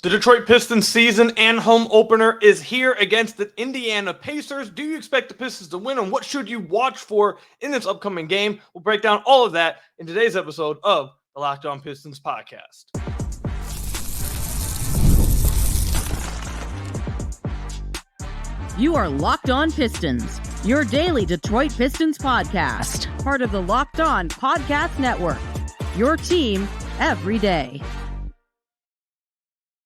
The Detroit Pistons season and home opener is here against the Indiana Pacers. Do you expect the Pistons to win, and what should you watch for in this upcoming game? We'll break down all of that in today's episode of the Locked On Pistons podcast. You are Locked On Pistons, your daily Detroit Pistons podcast, part of the Locked On Podcast Network, your team every day.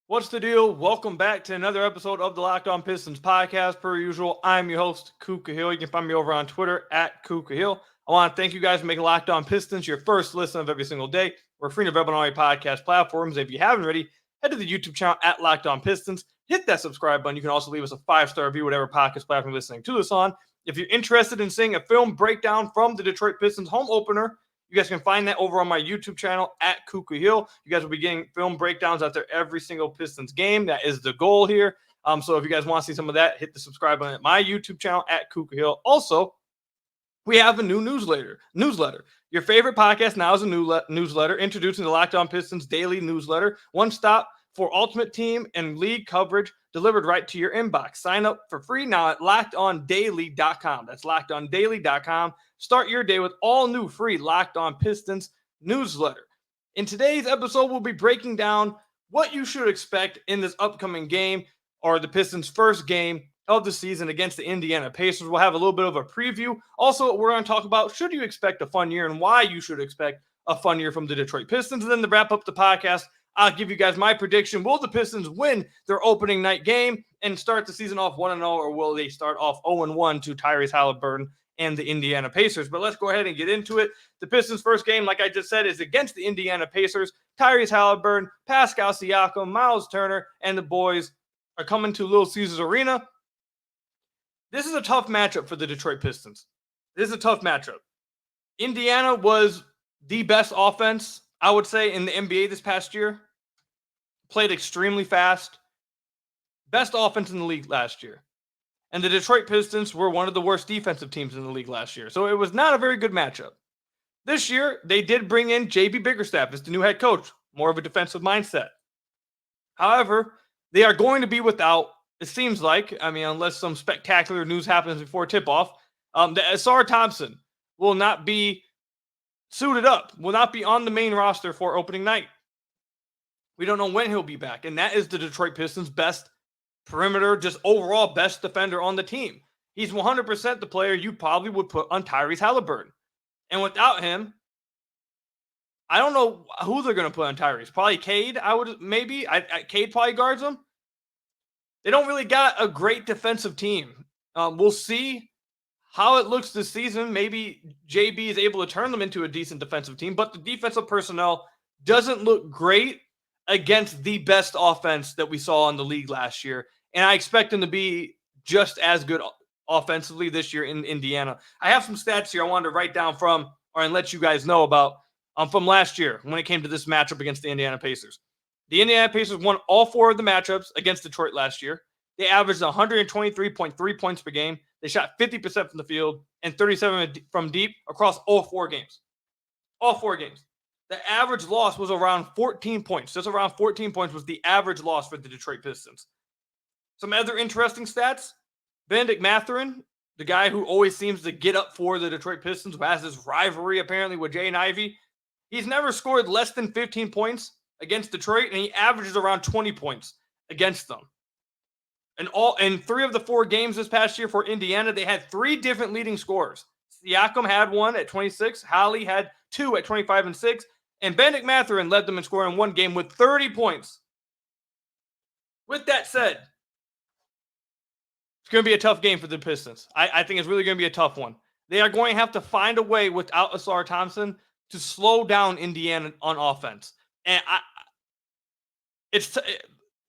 What's the deal? Welcome back to another episode of the Locked On Pistons podcast. Per usual, I'm your host, Kuka Hill. You can find me over on Twitter at Kuka Hill. I want to thank you guys for making Locked On Pistons your first listen of every single day. We're free and available on all your podcast platforms. If you haven't already, head to the YouTube channel at Locked On Pistons. Hit that subscribe button. You can also leave us a 5-star review, whatever podcast platform you're listening to this on. If you're interested in seeing a film breakdown from the Detroit Pistons home opener, you guys can find that over on my YouTube channel at Kuka Hill. You guys will be getting film breakdowns out there every single Pistons game. That is the goal here. So if you guys want to see some of that, hit the subscribe button at my YouTube channel at Kuka Hill. Also, we have a new newsletter. Your favorite podcast now is a new newsletter introducing the Locked On Pistons daily newsletter. One stop for ultimate team and league coverage delivered right to your inbox. Sign up for free now at LockedOnDaily.com. That's LockedOnDaily.com. Start your day with all new free Locked On Pistons newsletter. In today's episode, we'll be breaking down what you should expect in this upcoming game, or the Pistons' first game of the season against the Indiana Pacers. We'll have a little bit of a preview. Also, we're going to talk about should you expect a fun year and why you should expect a fun year from the Detroit Pistons. And then to wrap up the podcast, I'll give you guys my prediction. Will the Pistons win their opening night game and start the season off 1-0, or will they start off 0-1 to Tyrese Halliburton and the Indiana Pacers? But let's go ahead and get into it. The Pistons' first game, like I just said, is against the Indiana Pacers. Tyrese Halliburton, Pascal Siakam, Miles Turner, and the boys are coming to Little Caesars Arena. This is a tough matchup for the Detroit Pistons. This is a tough matchup. Indiana was the best offense, I would say, in the NBA this past year. Played extremely fast. Best offense in the league last year. And the Detroit Pistons were one of the worst defensive teams in the league last year. So it was not a very good matchup. This year, they did bring in J.B. Bickerstaff as the new head coach. More of a defensive mindset. However, they are going to be without, it seems like, unless some spectacular news happens before tip-off, that Ausar Thompson will not be suited up, will not be on the main roster for opening night. We don't know when he'll be back, and that is the Detroit Pistons' best perimeter, just overall best defender on the team. He's 100% the player you probably would put on Tyrese Halliburton. And without him, I don't know who they're going to put on Tyrese. Probably Cade, Cade probably guards him. They don't really got a great defensive team. We'll see how it looks this season. Maybe JB is able to turn them into a decent defensive team, but the defensive personnel doesn't look great against the best offense that we saw in the league last year. And I expect them to be just as good offensively this year in Indiana. I have some stats here I wanted to write down and let you guys know about from last year when it came to this matchup against the Indiana Pacers. The Indiana Pacers won all 4 of the matchups against Detroit last year. They averaged 123.3 points per game. They shot 50% from the field and 37 from deep across all 4 games. All 4 games. The average loss was around 14 points. Just around 14 points was the average loss for the Detroit Pistons. Some other interesting stats. Benedict Mathurin, the guy who always seems to get up for the Detroit Pistons, who has this rivalry apparently with Jay and Ivy, he's never scored less than 15 points against Detroit, and he averages around 20 points against them. And in 3 of the 4 games this past year for Indiana, they had 3 different leading scorers. Siakam had 1 at 26, Hallie had 2 at 25 and 6, and Benedict Mathurin led them in scoring in 1 game with 30 points. With that said, it's going to be a tough game for the Pistons. I think it's really going to be a tough one. They are going to have to find a way without Ausar Thompson to slow down Indiana on offense. And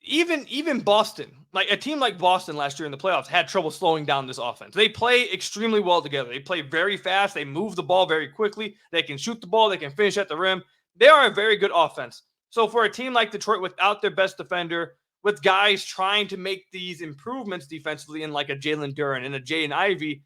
even Boston, like a team like Boston last year in the playoffs, had trouble slowing down this offense. They play extremely well together. They play very fast. They move the ball very quickly. They can shoot the ball. They can finish at the rim. They are a very good offense. So for a team like Detroit without their best defender, with guys trying to make these improvements defensively in like a Jalen Duren and a Jay and Ivy,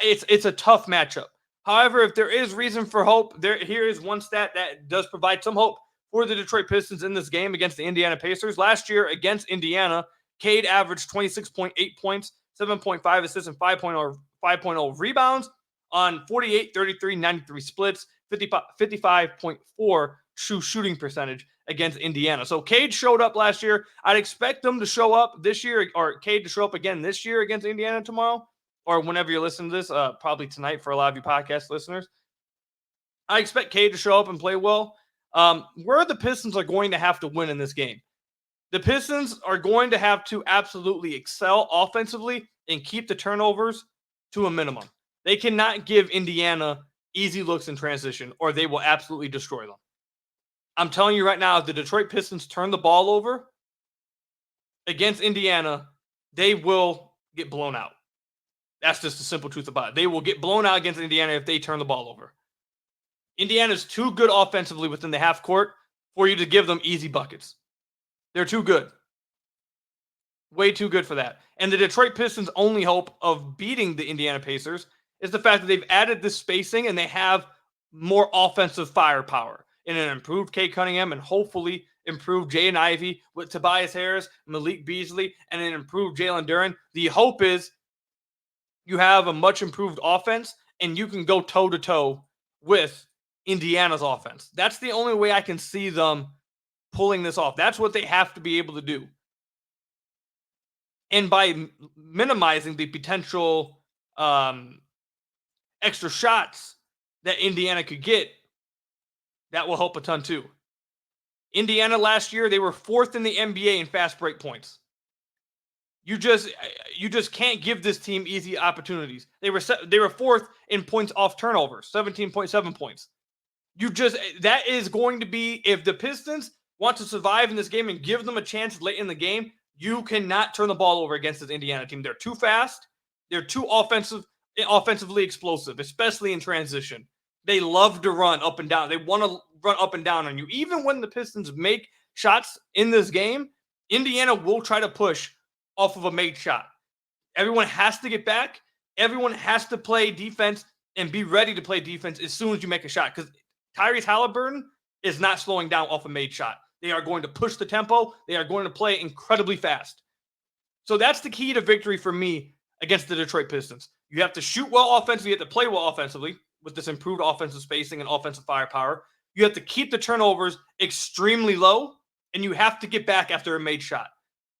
it's a tough matchup. However, if there is reason for hope, here is one stat that does provide some hope for the Detroit Pistons in this game against the Indiana Pacers. Last year against Indiana, Cade averaged 26.8 points, 7.5 assists, and 5.0 rebounds on 48, 33, 93 splits, 55.4 true shooting percentage against Indiana. So Cade showed up last year. I'd expect them to show up this year, or Cade to show up again this year against Indiana tomorrow, or whenever you listen to this, probably tonight for a lot of you podcast listeners. I expect Cade to show up and play well. Where the Pistons are going to have to win in this game. The Pistons are going to have to absolutely excel offensively and keep the turnovers to a minimum. They cannot give Indiana easy looks in transition, or they will absolutely destroy them. I'm telling you right now, if the Detroit Pistons turn the ball over against Indiana, they will get blown out. That's just the simple truth about it. They will get blown out against Indiana if they turn the ball over. Indiana's too good offensively within the half court for you to give them easy buckets. They're too good. Way too good for that. And the Detroit Pistons' only hope of beating the Indiana Pacers is the fact that they've added this spacing and they have more offensive firepower in an improved Cade Cunningham and hopefully improved Jaden Ivey with Tobias Harris, Malik Beasley, and an improved Jalen Duren. The hope is you have a much improved offense and you can go toe-to-toe with Indiana's offense. That's the only way I can see them pulling this off. That's what they have to be able to do. And by minimizing the potential extra shots that Indiana could get, that will help a ton too. Indiana last year, they were 4th in the NBA in fast break points. You just can't give this team easy opportunities. They were 4th in points off turnovers, 17.7 points. That is going to be, if the Pistons want to survive in this game and give them a chance late in the game, you cannot turn the ball over against this Indiana team. They're too fast. They're too offensively explosive, especially in transition. They love to run up and down. They want to run up and down on you. Even when the Pistons make shots in this game, Indiana will try to push off of a made shot. Everyone has to get back. Everyone has to play defense and be ready to play defense as soon as you make a shot, because Tyrese Halliburton is not slowing down off a made shot. They are going to push the tempo. They are going to play incredibly fast. So that's the key to victory for me against the Detroit Pistons. You have to shoot well offensively. You have to play well offensively with this improved offensive spacing and offensive firepower. You have to keep the turnovers extremely low, and you have to get back after a made shot.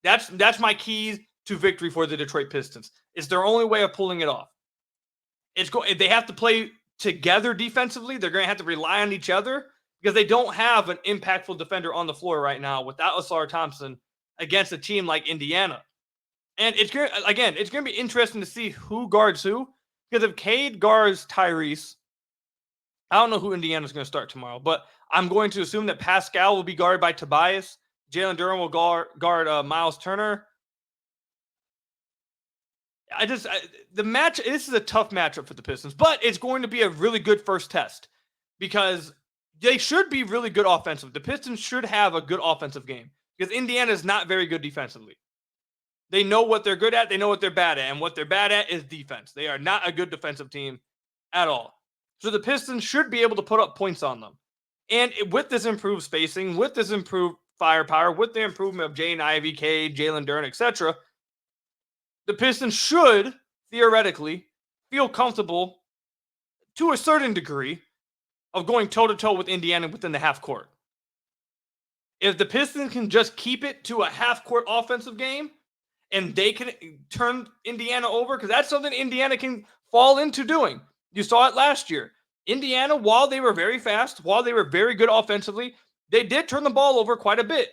That's my keys to victory for the Detroit Pistons. It's their only way of pulling it off. They have to play together defensively. They're going to have to rely on each other because they don't have an impactful defender on the floor right now without Ausar Thompson against a team like Indiana. And it's going to be interesting to see who guards who, because if Cade guards Tyrese, I don't know who Indiana's going to start tomorrow, but I'm going to assume that Pascal will be guarded by Tobias. Jalen Duren will guard Miles Turner. This is a tough matchup for the Pistons, but it's going to be a really good first test because they should be really good offensively. The Pistons should have a good offensive game because Indiana is not very good defensively. They know what they're good at. They know what they're bad at. And what they're bad at is defense. They are not a good defensive team at all. So the Pistons should be able to put up points on them. And with this improved spacing, with this improved firepower, with the improvement of Jaden Ivey, Cade, Jalen Duren, etc., the Pistons should, theoretically, feel comfortable to a certain degree of going toe-to-toe with Indiana within the half court. If the Pistons can just keep it to a half-court offensive game, and they can turn Indiana over, because that's something Indiana can fall into doing. You saw it last year. Indiana, while they were very fast, while they were very good offensively, they did turn the ball over quite a bit.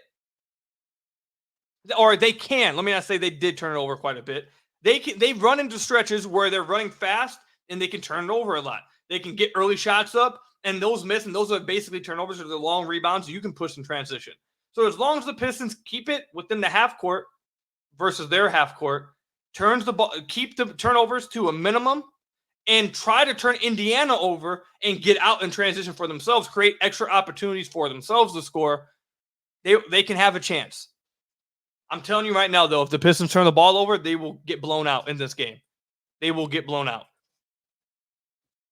Or they can. Let me not say they did turn it over quite a bit. They run into stretches where they're running fast, and they can turn it over a lot. They can get early shots up, and those miss, and those are basically turnovers or the long rebounds you can push in transition. So as long as the Pistons keep it within the half court, versus their half court, turns the ball, keep the turnovers to a minimum, and try to turn Indiana over and get out in transition for themselves, create extra opportunities for themselves to score, they can have a chance. I'm telling you right now, though, if the Pistons turn the ball over, they will get blown out in this game. They will get blown out.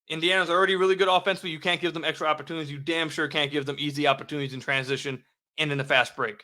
Indiana's already really good offensively. You can't give them extra opportunities. You damn sure can't give them easy opportunities in transition and in the fast break.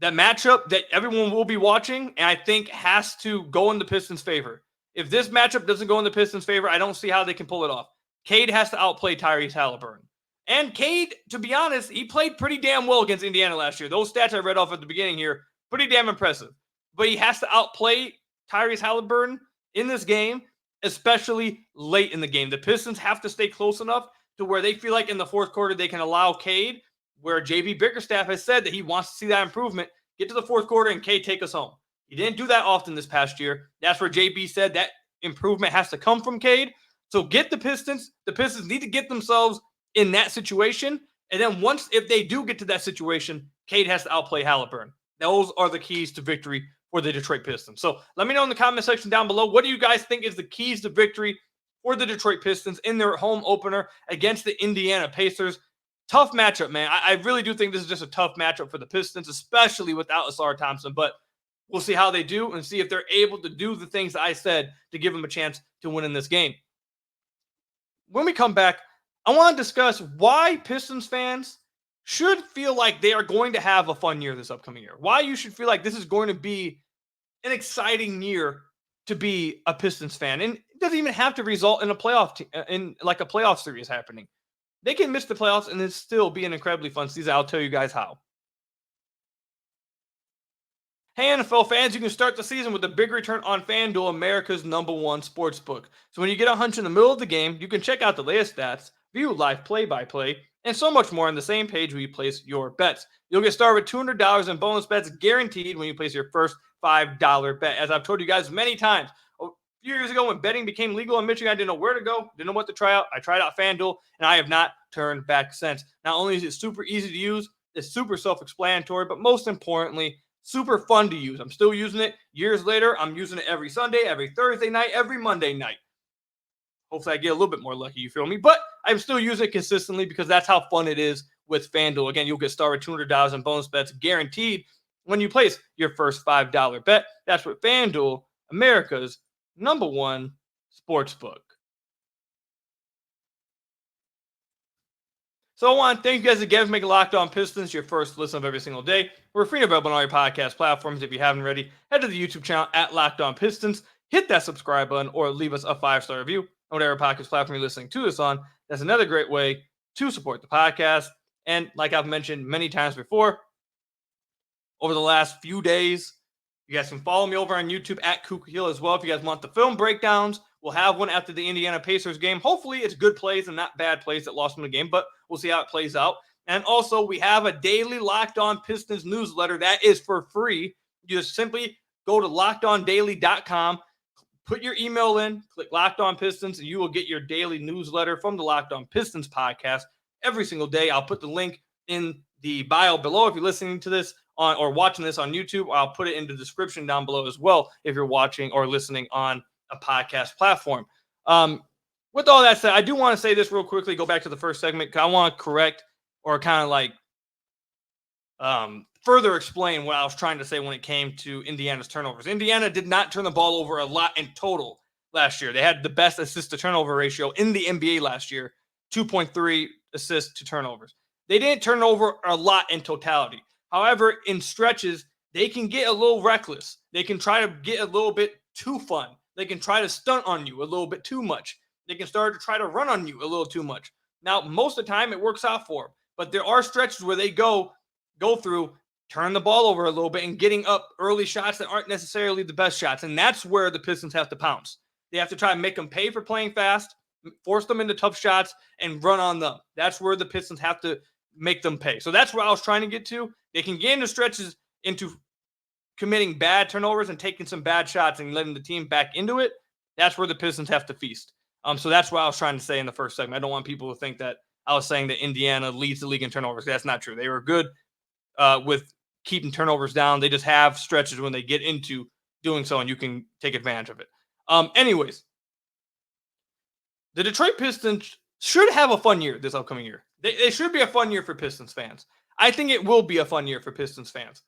That matchup that everyone will be watching, and I think has to go in the Pistons' favor. If this matchup doesn't go in the Pistons' favor, I don't see how they can pull it off. Cade has to outplay Tyrese Halliburton. And Cade, to be honest, he played pretty damn well against Indiana last year. Those stats I read off at the beginning here, pretty damn impressive. But he has to outplay Tyrese Halliburton in this game, especially late in the game. The Pistons have to stay close enough to where they feel like in the fourth quarter they can allow Cade, where JB Bickerstaff has said that he wants to see that improvement, get to the fourth quarter and Cade take us home. He didn't do that often this past year. That's where JB said that improvement has to come from Cade. So get the Pistons. The Pistons need to get themselves in that situation. And then if they do get to that situation, Cade has to outplay Halliburton. Those are the keys to victory for the Detroit Pistons. So let me know in the comment section down below, what do you guys think is the keys to victory for the Detroit Pistons in their home opener against the Indiana Pacers? Tough matchup, man. I really do think this is just a tough matchup for the Pistons, especially without Ausar Thompson. But we'll see how they do and see if they're able to do the things that I said to give them a chance to win in this game. When we come back, I want to discuss why Pistons fans should feel like they are going to have a fun year this upcoming year. Why you should feel like this is going to be an exciting year to be a Pistons fan. And it doesn't even have to result in a playoff series happening. They can miss the playoffs and then still be an incredibly fun season. I'll tell you guys how. Hey, NFL fans, you can start the season with a big return on FanDuel, America's #1 sportsbook. So when you get a hunch in the middle of the game, you can check out the latest stats, view live play-by-play, and so much more on the same page where you place your bets. You'll get started with $200 in bonus bets guaranteed when you place your first $5 bet. As I've told you guys many times, a few years ago when betting became legal in Michigan, I didn't know where to go, didn't know what to try out. I tried out FanDuel, and I have not turned back since. Not only is it super easy to use, it's super self-explanatory, but most importantly, super fun to use. I'm still using it years later. I'm using it every Sunday, every Thursday night, every Monday night. Hopefully I get a little bit more lucky, you feel me? But I'm still using it consistently because that's how fun it is with FanDuel. Again, you'll get started $200 in bonus bets guaranteed when you place your first $5 bet. That's what FanDuel, America's #1 sportsbook. So I want to thank you guys again for making Locked On Pistons your first listen of every single day. We're free and available on all your podcast platforms. If you haven't already, head to the YouTube channel at Locked On Pistons. Hit that subscribe button or leave us a 5-star review on whatever podcast platform you're listening to this on. That's another great way to support the podcast. And like I've mentioned many times before, over the last few days, you guys can follow me over on YouTube at Kuka Hill as well. If you guys want the film breakdowns, we'll have one after the Indiana Pacers game. Hopefully it's good plays and not bad plays that lost them the game, but we'll see how it plays out. And also we have a daily Locked On Pistons newsletter that is for free. You just simply go to lockedondaily.com, put your email in, click Locked On Pistons, and you will get your daily newsletter from the Locked On Pistons podcast every single day. I'll put the link in the bio below if you're listening to this or watching this on YouTube. I'll put it in the description down below as well if you're watching or listening on a podcast platform. With all that said, I do want to say this real quickly, go back to the first segment, because I want to correct or kind of like further explain what I was trying to say when it came to Indiana's turnovers. Indiana did not turn the ball over a lot in total last year. They had the best assist to turnover ratio in the NBA last year, 2.3 assists to turnovers. They didn't turn over a lot in totality. However, in stretches, they can get a little reckless. They can try to get a little bit too fun. They can try to stunt on you a little bit too much. They can start to try to run on you a little too much. Now, most of the time, it works out for them. But there are stretches where they go through, turn the ball over a little bit and getting up early shots that aren't necessarily the best shots. And that's where the Pistons have to pounce. They have to try and make them pay for playing fast, force them into tough shots, and run on them. That's where the Pistons have to make them pay. So that's where I was trying to get to. They can get into stretches into committing bad turnovers and taking some bad shots and letting the team back into it. That's where the Pistons have to feast. So that's what I was trying to say in the first segment. I don't want people to think that I was saying that Indiana leads the league in turnovers. That's not true. They were good with keeping turnovers down. They just have stretches when they get into doing so, and you can take advantage of it. Anyways, the Detroit Pistons should have a fun year this upcoming year. They should be a fun year for Pistons fans. I think it will be a fun year for Pistons fans.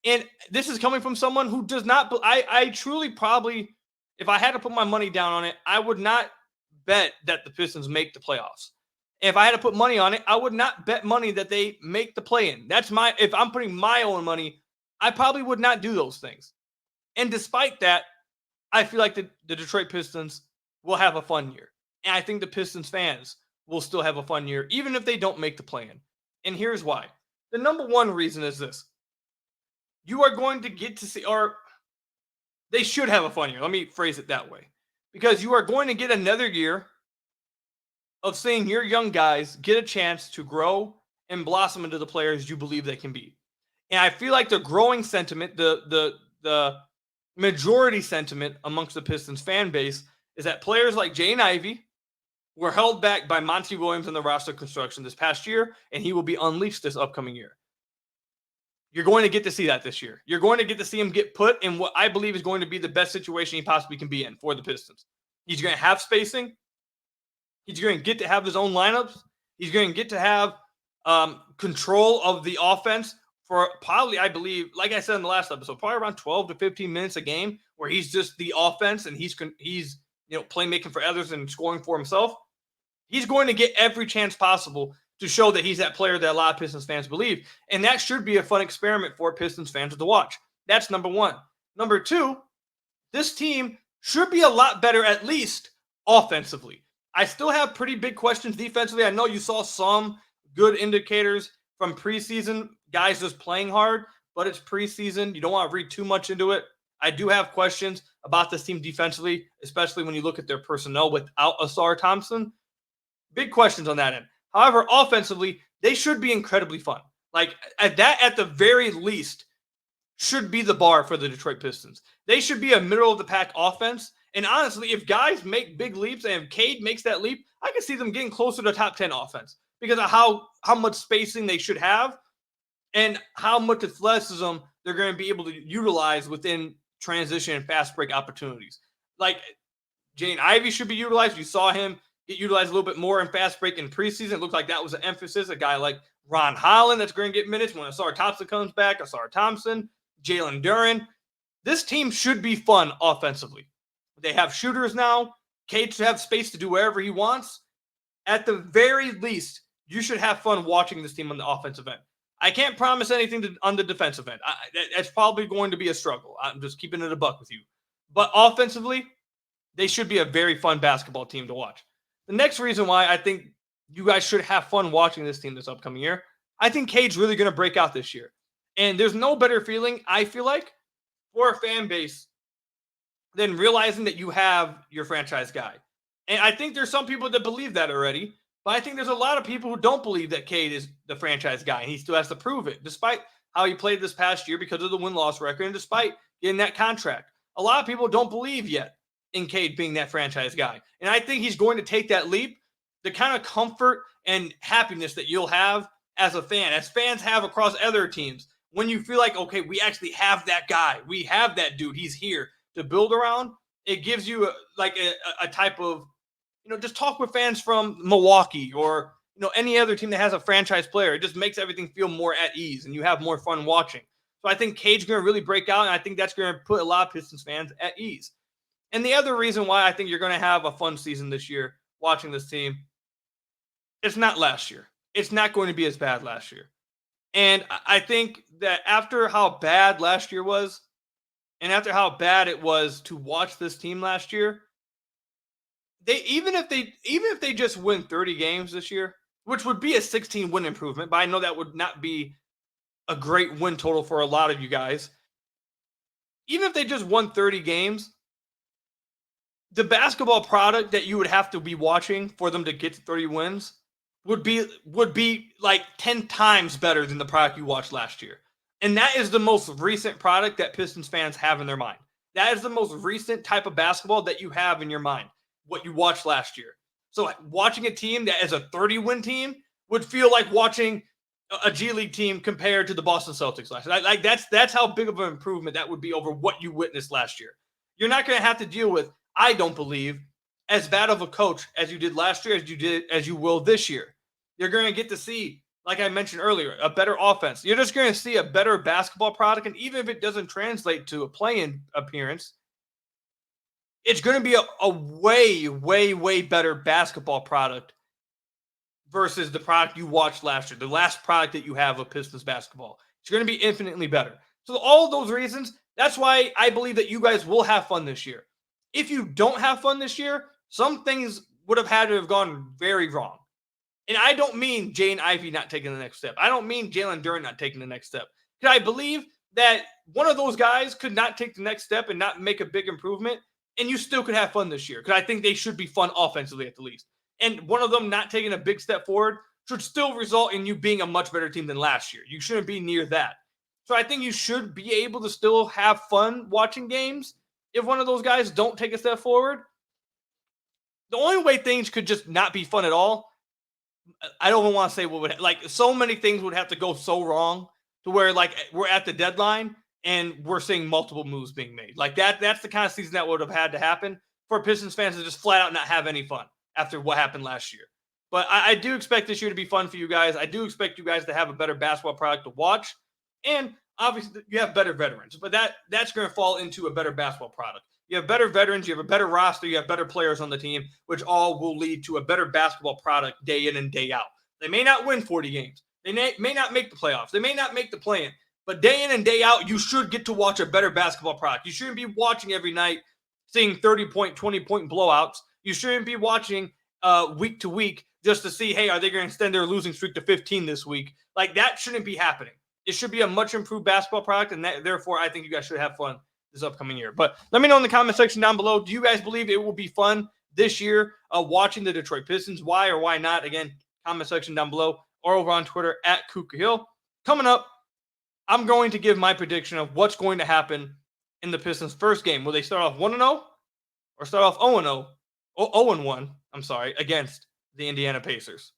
And this is coming from someone who does not – I truly probably – if I had to put my money down on it, I would not bet that the Pistons make the playoffs. And if I had to put money on it, I would not bet money that they make the play-in. If I'm putting my own money, I probably would not do those things. And despite that, I feel like the Detroit Pistons will have a fun year. And I think the Pistons fans will still have a fun year, even if they don't make the play-in. And here's why. The number one reason is this. You are going to get to see, or they should have a fun year. Let me phrase it that way. Because you are going to get another year of seeing your young guys get a chance to grow and blossom into the players you believe they can be. And I feel like the growing sentiment, the majority sentiment amongst the Pistons fan base is that players like Jaden Ivey were held back by Monty Williams in the roster construction this past year, and he will be unleashed this upcoming year. You're going to get to see that this year. You're going to get to see him get put in what I believe is going to be the best situation he possibly can be in for the Pistons. He's going to have spacing. He's going to get to have his own lineups. He's going to get to have control of the offense for probably, I believe, like I said in the last episode, probably around 12 to 15 minutes a game where he's just the offense and he's playmaking for others and scoring for himself. He's going to get every chance possible to show that he's that player that a lot of Pistons fans believe. And that should be a fun experiment for Pistons fans to watch. That's number one. Number two, this team should be a lot better, at least offensively. I still have pretty big questions defensively. I know you saw some good indicators from preseason, guys just playing hard, but it's preseason. You don't want to read too much into it. I do have questions about this team defensively, especially when you look at their personnel without Ausar Thompson. Big questions on that end. However, offensively, they should be incredibly fun. Like, at the very least, should be the bar for the Detroit Pistons. They should be a middle-of-the-pack offense. And honestly, if guys make big leaps and if Cade makes that leap, I can see them getting closer to top 10 offense because of how much spacing they should have and how much athleticism they're going to be able to utilize within transition and fast break opportunities. Like, Jaden Ivey should be utilized. You saw him get utilized a little bit more in fast break in preseason. It looked like that was an emphasis. A guy like Ron Holland that's going to get minutes when Ausar Thompson comes back. Ausar Thompson, Jalen Duren. This team should be fun offensively. They have shooters now. Cade should have space to do wherever he wants. At the very least, you should have fun watching this team on the offensive end. I can't promise anything on the defensive end. That's probably going to be a struggle. I'm just keeping it a buck with you. But offensively, they should be a very fun basketball team to watch. The next reason why I think you guys should have fun watching this team this upcoming year, I think Cade's really going to break out this year. And there's no better feeling, I feel like, for a fan base than realizing that you have your franchise guy. And I think there's some people that believe that already, but I think there's a lot of people who don't believe that Cade is the franchise guy, and he still has to prove it, despite how he played this past year because of the win-loss record and despite getting that contract. A lot of people don't believe yet in Cade being that franchise guy. And I think he's going to take that leap, the kind of comfort and happiness that you'll have as a fan, as fans have across other teams, when you feel like, okay, we actually have that guy. We have that dude. He's here to build around. It gives you a type of, just talk with fans from Milwaukee or, any other team that has a franchise player. It just makes everything feel more at ease and you have more fun watching. So I think Cade's going to really break out, and I think that's going to put a lot of Pistons fans at ease. And the other reason why I think you're going to have a fun season this year watching this team, it's not last year. It's not going to be as bad last year. And I think that after how bad last year was, and after how bad it was to watch this team last year, even if they just win 30 games this year, which would be a 16-win improvement, but I know that would not be a great win total for a lot of you guys. Even if they just won 30 games, the basketball product that you would have to be watching for them to get to 30 wins would be like 10 times better than the product you watched last year. And that is the most recent product that Pistons fans have in their mind. That is the most recent type of basketball that you have in your mind, what you watched last year. So watching a team that is a 30-win team would feel like watching a G League team compared to the Boston Celtics last year. Like that's how big of an improvement that would be over what you witnessed last year. You're not going to have to deal with, I don't believe, as bad of a coach as you did last year as you will this year. You're going to get to see, like I mentioned earlier, a better offense. You're just going to see a better basketball product, and even if it doesn't translate to a play-in appearance, it's going to be a way, way, way better basketball product versus the product you watched last year, the last product that you have of Pistons basketball. It's going to be infinitely better. So all of those reasons, that's why I believe that you guys will have fun this year. If you don't have fun this year, some things would have had to have gone very wrong. And I don't mean Jaden Ivey not taking the next step. I don't mean Jalen Duren not taking the next step. Because I believe that one of those guys could not take the next step and not make a big improvement, and you still could have fun this year. Because I think they should be fun offensively at the least. And one of them not taking a big step forward should still result in you being a much better team than last year. You shouldn't be near that. So I think you should be able to still have fun watching games if one of those guys don't take a step forward. The only way things could just not be fun at all, I don't even want to say what would, like, so many things would have to go so wrong to where, like, we're at the deadline and we're seeing multiple moves being made. Like, that's the kind of season that would have had to happen for Pistons fans to just flat out not have any fun after what happened last year. But I do expect this year to be fun for you guys. I do expect you guys to have a better basketball product to watch. And obviously, you have better veterans. But that's going to fall into a better basketball product. You have better veterans. You have a better roster. You have better players on the team, which all will lead to a better basketball product day in and day out. They may not win 40 games. They may not make the playoffs. They may not make the play-in. But day in and day out, you should get to watch a better basketball product. You shouldn't be watching every night, seeing 30-point, 20-point blowouts. You shouldn't be watching week to week just to see, hey, are they going to extend their losing streak to 15 this week? Like, that shouldn't be happening. It should be a much improved basketball product, and therefore, I think you guys should have fun this upcoming year. But let me know in the comment section down below, do you guys believe it will be fun this year watching the Detroit Pistons? Why or why not? Again, comment section down below or over on Twitter at Kuka Hill. Coming up, I'm going to give my prediction of what's going to happen in the Pistons' first game. Will they start off 1-0 or start off 0-0, 0-1, I'm sorry, against the Indiana Pacers?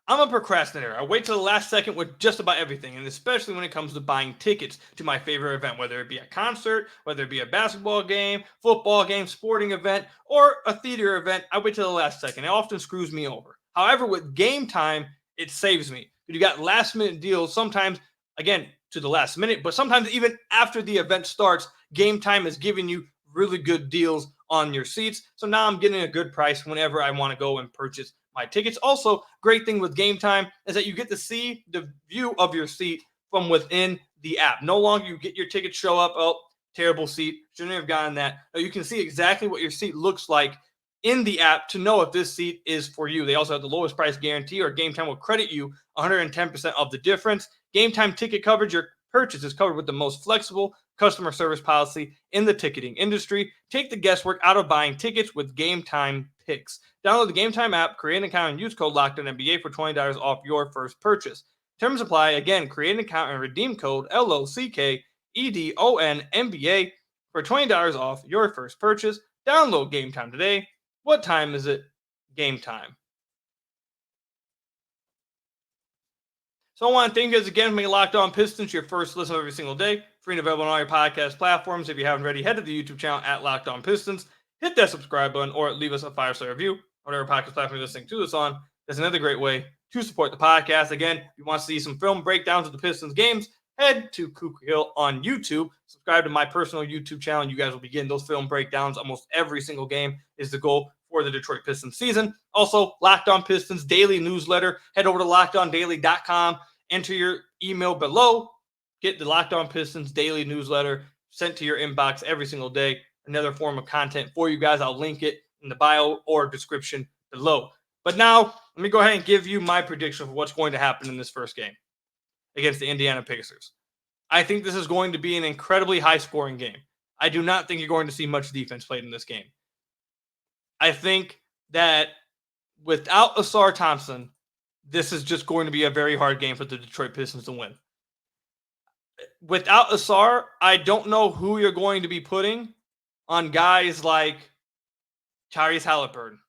I'm a procrastinator. I wait till the last second with just about everything, and especially when it comes to buying tickets to my favorite event, whether it be a concert, whether it be a basketball game, football game, sporting event, or a theater event. I wait till the last second. It often screws me over. However, with GameTime, it saves me. You got last-minute deals sometimes, again, to the last minute, but sometimes even after the event starts, GameTime is giving you really good deals on your seats. So now I'm getting a good price whenever I want to go and purchase my tickets. Also, great thing with GameTime is that you get to see the view of your seat from within the app. No longer you get your ticket show up, oh, terrible seat, shouldn't have gotten that. No, you can see exactly what your seat looks like in the app to know if this seat is for you. They also have the lowest price guarantee, or GameTime will credit you 110% of the difference. GameTime ticket coverage, your purchase is covered with the most flexible customer service policy in the ticketing industry. Take the guesswork out of buying tickets with GameTime Picks. Download the GameTime app, create an account, and use code LOCKEDONNBA for $20 off your first purchase. Terms apply. Again, create an account and redeem code LOCKEDONNBA for $20 off your first purchase. Download GameTime today. What time is it? Game time. So I want to thank you guys again for making Locked On Pistons your first listen every single day. Free and available on all your podcast platforms. If you haven't already, head to the YouTube channel at Locked On Pistons. Hit that subscribe button or leave us a 5-star review. Whatever podcast platform you're listening to this on. That's another great way to support the podcast. Again, if you want to see some film breakdowns of the Pistons games, head to Kuka Hill on YouTube. Subscribe to my personal YouTube channel, and you guys will be getting those film breakdowns almost every single game is the goal for the Detroit Pistons season. Also, Locked On Pistons daily newsletter. Head over to LockedOnDaily.com. Enter your email below. Get the Locked On Pistons daily newsletter sent to your inbox every single day. Another form of content for you guys. I'll link it in the bio or description below. But now, let me go ahead and give you my prediction for what's going to happen in this first game against the Indiana Pacers. I think this is going to be an incredibly high-scoring game. I do not think you're going to see much defense played in this game. I think that without Ausar Thompson, this is just going to be a very hard game for the Detroit Pistons to win. Without Ausar, I don't know who you're going to be putting on guys like Tyrese Halliburton.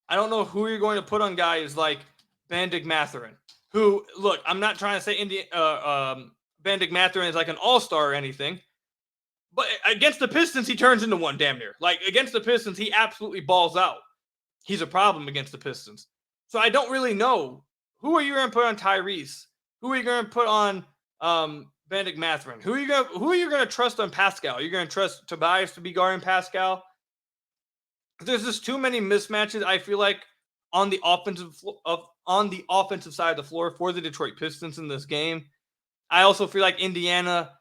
I don't know who you're going to put on guys like Benedict Mathurin, who, look, I'm not trying to say Benedict Mathurin is like an all-star or anything, but against the Pistons, he turns into one damn near. Like, against the Pistons, he absolutely balls out. He's a problem against the Pistons. So I don't really know. Who are you going to put on Tyrese? Who are you going to put on Benedict Mathurin. Who are you gonna trust on Pascal? Are you gonna trust Tobias to be guarding Pascal? There's just too many mismatches, I feel like, on the offensive side of the floor for the Detroit Pistons in this game. I also feel like Indiana,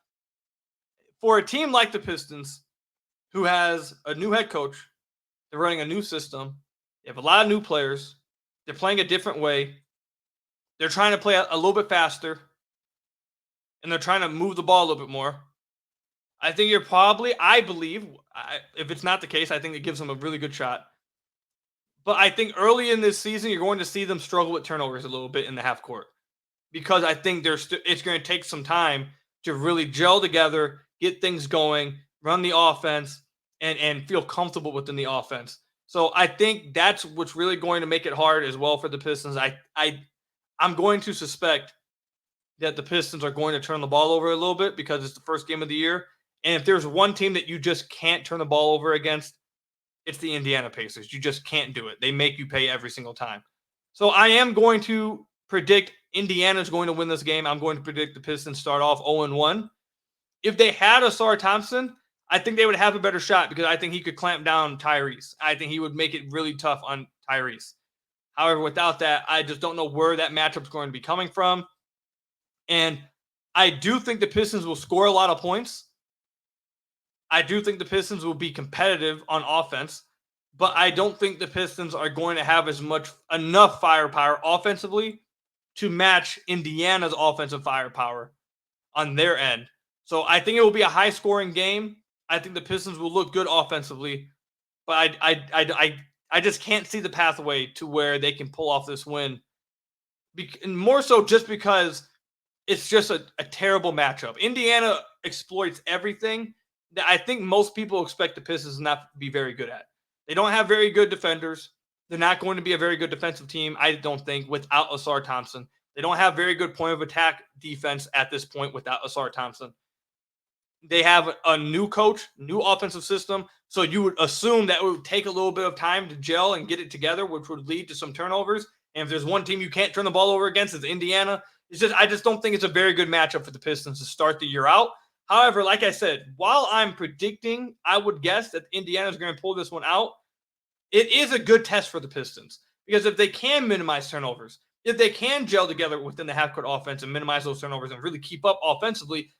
for a team like the Pistons, who has a new head coach, they're running a new system, they have a lot of new players, they're playing a different way, they're trying to play a little bit faster, and they're trying to move the ball a little bit more. I think you're probably, I believe, if it's not the case, I think it gives them a really good shot. But I think early in this season, you're going to see them struggle with turnovers a little bit in the half court, because I think it's going to take some time to really gel together, get things going, run the offense, and feel comfortable within the offense. So I think that's what's really going to make it hard as well for the Pistons. I'm going to suspect that the Pistons are going to turn the ball over a little bit because it's the first game of the year. And if there's one team that you just can't turn the ball over against, it's the Indiana Pacers. You just can't do it. They make you pay every single time. So I am going to predict Indiana's going to win this game. I'm going to predict the Pistons start off 0-1. If they had Ausar Thompson, I think they would have a better shot because I think he could clamp down Tyrese. I think he would make it really tough on Tyrese. However, without that, I just don't know where that matchup's going to be coming from. And I do think the Pistons will score a lot of points. I do think the Pistons will be competitive on offense, but I don't think the Pistons are going to have enough firepower offensively to match Indiana's offensive firepower on their end. So I think it will be a high-scoring game. I think the Pistons will look good offensively, but I just can't see the pathway to where they can pull off this win. And more so just because it's just a terrible matchup. Indiana exploits everything that I think most people expect the Pistons not to be very good at. They don't have very good defenders. They're not going to be a very good defensive team, I don't think, without Ausar Thompson. They don't have very good point of attack defense at this point without Ausar Thompson. They have a new coach, new offensive system, so you would assume that it would take a little bit of time to gel and get it together, which would lead to some turnovers. And if there's one team you can't turn the ball over against, it's Indiana. I just don't think it's a very good matchup for the Pistons to start the year out. However, like I said, while I'm predicting, I would guess that Indiana is going to pull this one out. It is a good test for the Pistons because if they can minimize turnovers, if they can gel together within the half-court offense and minimize those turnovers and really keep up offensively,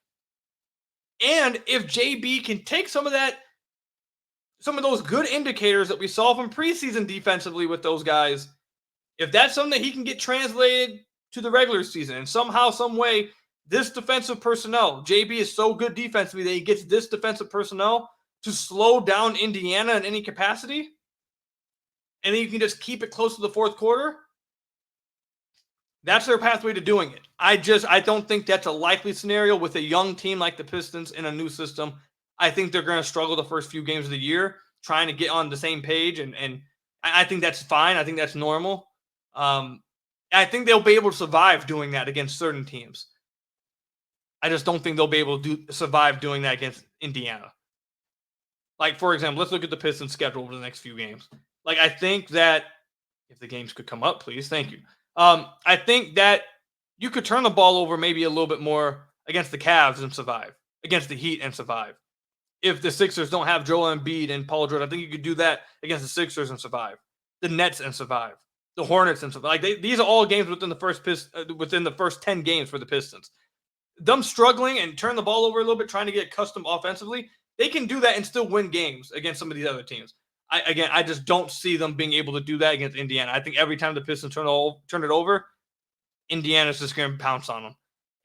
and if JB can take some of those good indicators that we saw from preseason defensively with those guys, if that's something that he can get translated to the regular season and somehow, some way, this defensive personnel, JB is so good defensively that he gets this defensive personnel to slow down Indiana in any capacity, and then you can just keep it close to the fourth quarter, that's their pathway to doing it. I don't think that's a likely scenario with a young team like the Pistons in a new system. I think they're going to struggle the first few games of the year trying to get on the same page, and I think that's fine. I think that's normal. I think they'll be able to survive doing that against certain teams. I just don't think they'll be able to survive doing that against Indiana. Like, for example, let's look at the Pistons' schedule over the next few games. Like, I think that if the games could come up, please. Thank you. I think that you could turn the ball over maybe a little bit more against the Cavs and survive, against the Heat and survive. If the Sixers don't have Joel Embiid and Paul George, I think you could do that against the Sixers and survive. The Nets and survive. The Hornets and survive. Like these are all games within the first 10 games for the Pistons. Them struggling and turn the ball over a little bit, trying to get accustomed offensively, they can do that and still win games against some of these other teams. I just don't see them being able to do that against Indiana. I think every time the Pistons turn it over, Indiana's just going to pounce on them.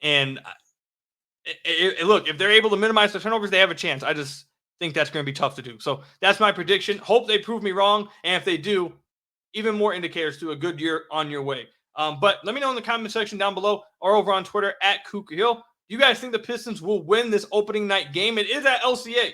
And look, if they're able to minimize the turnovers, they have a chance. I just think that's going to be tough to do. So that's my prediction. Hope they prove me wrong. And if they do, even more indicators to a good year on your way. But let me know in the comment section down below or over on Twitter at Kuka Hill. Do you guys think the Pistons will win this opening night game? It is at LCA.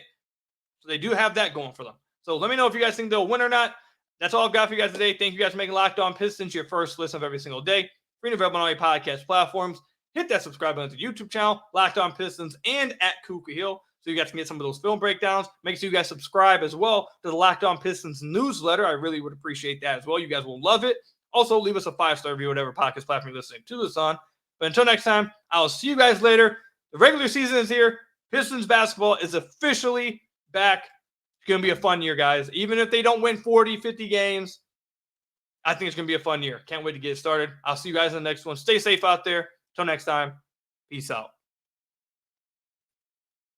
So they do have that going for them. So let me know if you guys think they'll win or not. That's all I've got for you guys today. Thank you guys for making Locked On Pistons your first listen of every single day. Free and available on all your podcast platforms. Hit that subscribe button to the YouTube channel, Locked On Pistons, and at Kuka Hill, so you guys can get some of those film breakdowns. Make sure you guys subscribe as well to the Locked On Pistons newsletter. I really would appreciate that as well. You guys will love it. Also, leave us a 5-star review, whatever podcast platform you're listening to this on. But until next time, I'll see you guys later. The regular season is here. Pistons basketball is officially back. It's going to be a fun year, guys. Even if they don't win 40, 50 games, I think it's going to be a fun year. Can't wait to get it started. I'll see you guys in the next one. Stay safe out there. Till next time, peace out.